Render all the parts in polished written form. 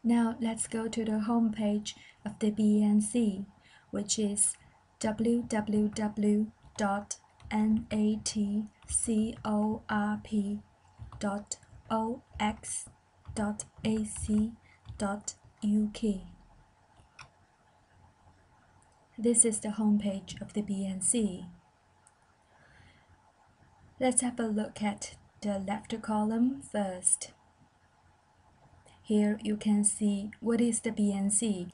Now let's go to the home page of the BNC, which is www.natcorp.ox.ac.uk. This is the home page of the BNC. Let's have a look at the left column first. Here you can see what is the BNC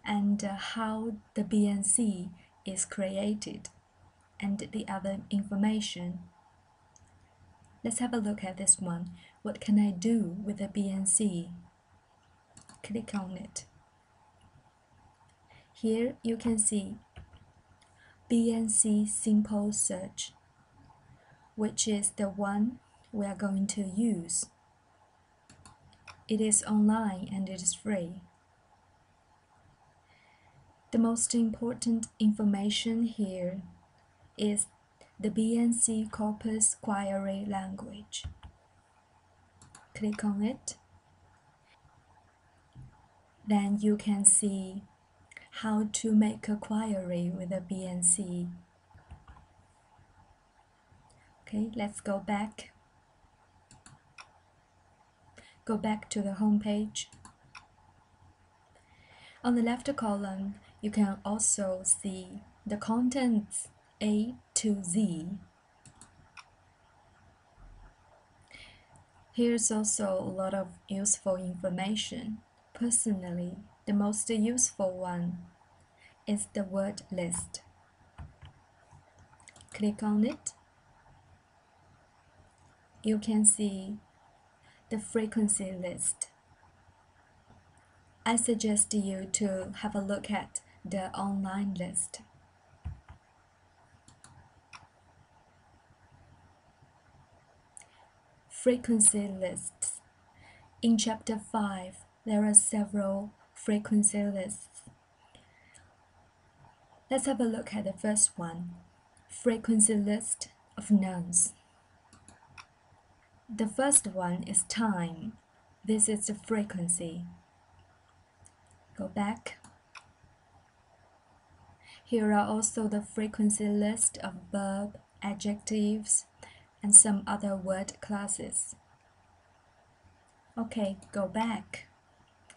and how the BNC is created and the other information. Let's have a look at this one. What can I do with the BNC? Click on it. Here you can see BNC Simple Search, which is the one we are going to use. It is online and it is free. The most important information here is the BNC corpus query language. Click on it. Then you can see how to make a query with a BNC. Okay, let's go back. Go back to the home page. On the left column, you can also see the contents A to Z. Here's also a lot of useful information. Personally, the most useful one is the word list. Click on it. You can see the frequency list. I suggest you to have a look at the online list. Frequency lists. In Chapter 5, there are several frequency lists. Let's have a look at the first one, frequency list of nouns. The first one is time. This is the frequency. Go back. Here are also the frequency list of verb, adjectives, and some other word classes. Okay, go back.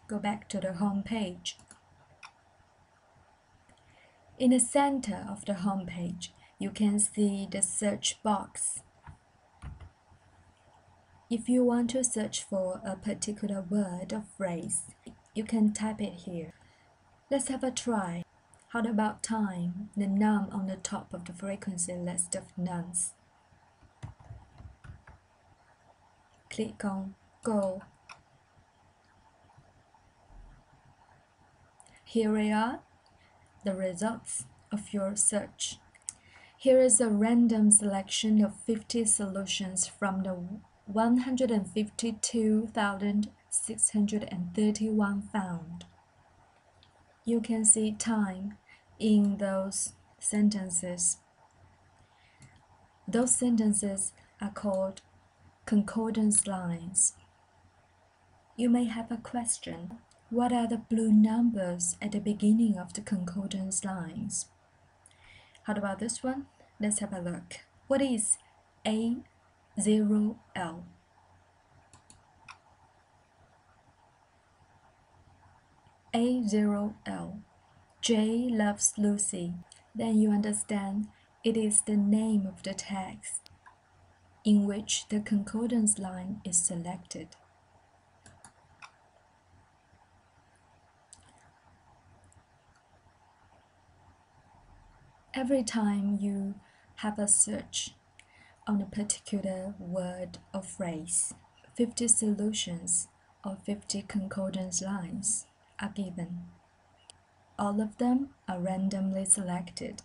Go back to the home page. In the center of the home page, you can see the search box. If you want to search for a particular word or phrase, you can type it here. Let's have a try. How about time, the noun on the top of the frequency list of nouns? Click on Go. Here are the results of your search. Here is a random selection of 50 solutions from the 152,631 found. You can see time in those sentences. Those sentences are called concordance lines. You may have a question. What are the blue numbers at the beginning of the concordance lines? How about this one? Let's have a look. What is A0L? A0L. Jay loves Lucy. Then you understand it is the name of the text in which the concordance line is selected. Every time you have a search on a particular word or phrase, 50 solutions or 50 concordance lines are given. All of them are randomly selected.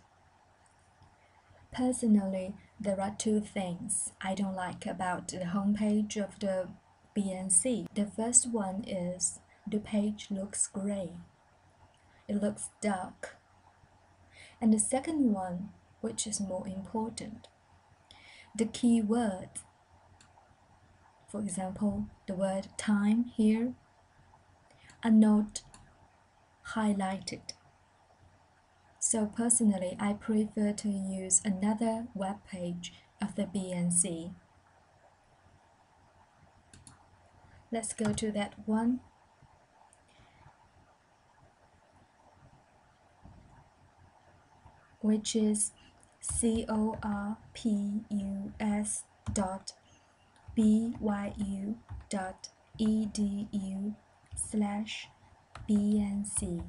Personally, there are two things I don't like about the homepage of the BNC. The first one is the page looks gray. It looks dark. And the second one, which is more important, the keyword. For example, the word time here, are not highlighted. So personally, I prefer to use another web page of the BNC. Let's go to that one. Which is corpus.byu.edu/BNC.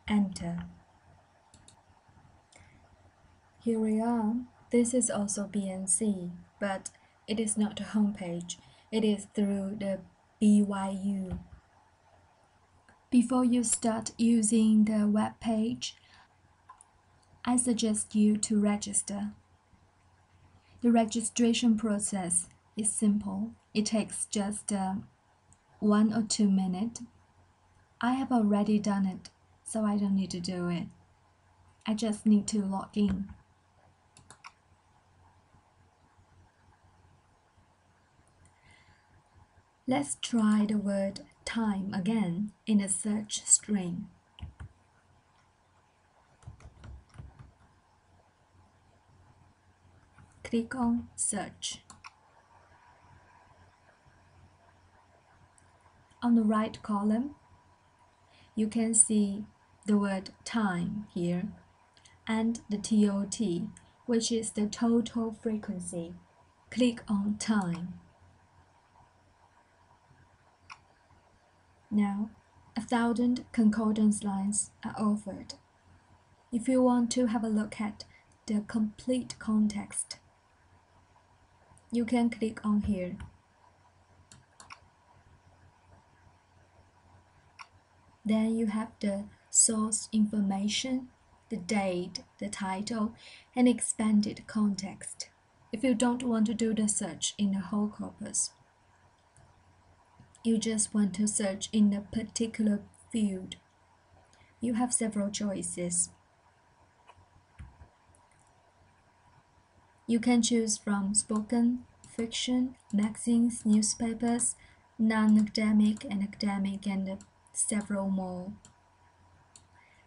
Enter. Here we are. This is also BNC, but it is not a homepage. It is through the BYU. Before you start using the web page, I suggest you to register. The registration process is simple. It takes just 1 or 2 minutes. I have already done it, so I don't need to do it. I just need to log in. Let's try the word time again in a search string. Click on Search. On the right column, you can see the word time here and the TOT, which is the total frequency. Click on time. Now, 1,000 concordance lines are offered. If you want to have a look at the complete context, you can click on here. Then you have the source information, the date, the title, and expanded context. If you don't want to do the search in the whole corpus, you just want to search in a particular field, you have several choices. You can choose from spoken, fiction, magazines, newspapers, non-academic and academic, and several more.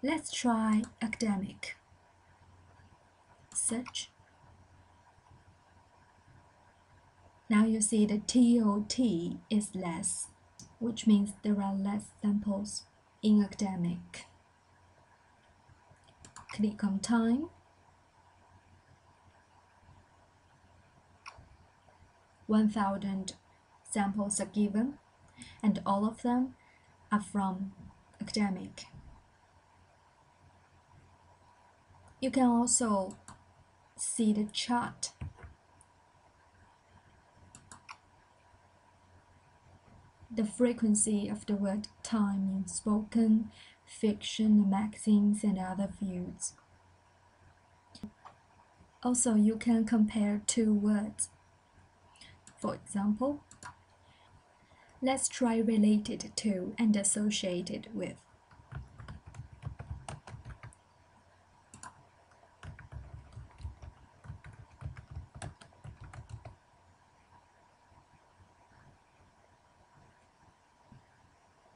Let's try academic. Search. Now you see the TOT is less, which means there are less samples in academic. Click on time. 1,000 samples are given, and all of them are from academic. You can also see the chart. The frequency of the word time in spoken, fiction, magazines, and other fields. Also, you can compare two words. For example, let's try related to and associated with.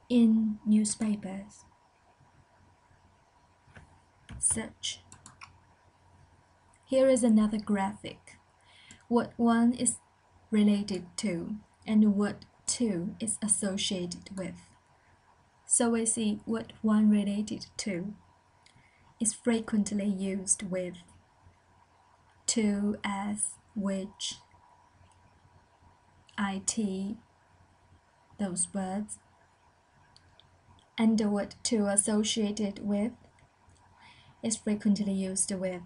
In newspapers, search. Here is another graphic. What one is related to and what two is associated with. So we see what one related to is frequently used with to, as, which, it, those words. And the word to associated with is frequently used with,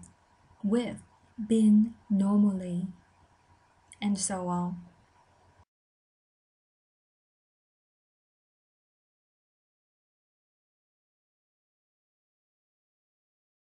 been, normally, and so on.